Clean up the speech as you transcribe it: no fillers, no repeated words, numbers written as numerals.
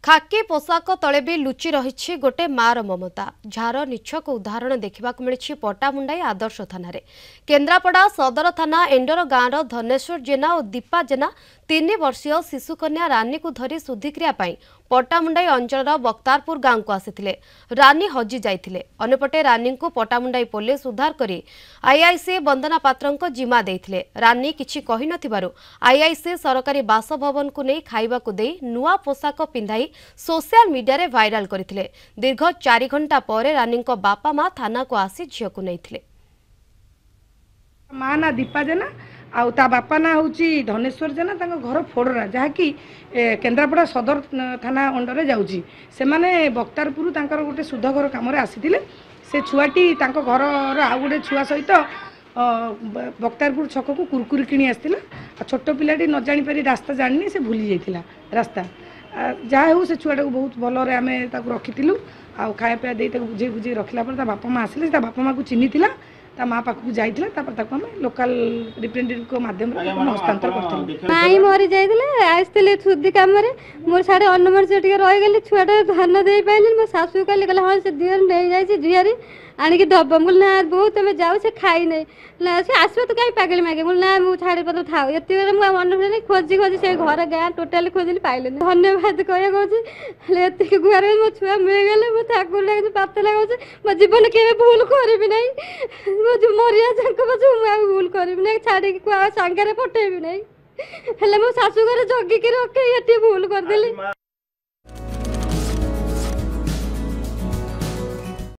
खाकी पोशाक तले भी लुचि रही गोटे मार ममता जार निछक उदाहरण देखा मिली पटामुंडाई आदर्श थाना केन्द्रापड़ा सदर थाना एंडर गाँव धनेश्वर जेना और दीपा जेना 3 वर्षीय शिशुकन्या रानी को धरी शुद्धिक्रिया पटामुंडाई अंचल बक्तारपुर गाँव को आसी रानी हजि जाइथिले। अन्यपटे रानी को पटामुंडाई पुलिस उद्धार करी आईआईसी वंदना पात्र जिम्मा देइथिले। रानी किछि कहि नथिबारु आईआईसी सरकारी बासभवन को नहीं खाइबा को देई नुआ पोशाक पिंधाई सोशल मीडिया रे वायरल करथिले। दीर्घ 4 घंटा पर रानी को बापा माँ थाना को आसी झियो को नैथिले। माँ ना दीपा जेना आ ता बापा ना होची धनेश्वर जेना तांको घर फोड़रा जहाँकि केन्द्रापड़ा सदर थाना अंडर जाउची से माने बक्तारपुर तांकर गोटे सुध घर काम आसीथिले। से छुआटी तांको घर आ गोटे छुआ सहित बक्तारपुर छक को कुरकुरी किणी आसला। छोट पिलाटी न जानी पारी रास्ता जानी से भूली जाइथिला रास्ता जहाँ हो से छुआटा को बहुत भलरे आमे ताको रखिथिलु आ खाया पिया दे ताको बुझे बुझे रखला पर ता बापा माँ आसिले ता बापा माँ को चिन्हिथिला ता माँ पाखक जाइथिला तापर ताको हम लोकल रिप्रेजेंटेटिव को माध्यम रे हस्तांतर करथिलु। माई मरि जाइथिले आइथिले शुद्धि काम रे मोर साडे अनुमान से टिके रहि गेली छुआटा ध्यान दे पाइलिन। मो सासू कहले कहले हां से दियर नै जाइछि झियारी आनिक दब मुल ना बहुत तुम जाओ से खाई नहीं ना से आसो तो कहीं पागल मागे मुल ना मु छाड़ी पतो थाओ एति मन खोजी खोजी से घर गाँ टोटाली खोजिली पाइले धन्यवाद कह कहले एति गुआरे मो छुआ मिल गले मो ठाकुर लगे पात लगे मो जीवन के भूल करबी नहीं मो जो मरिया जंक बस मु भूल करबी नहीं छाड़ी को संगे पठेबी नहीं हेले मो सासू घर जगी के रखे एति भूल कर देली।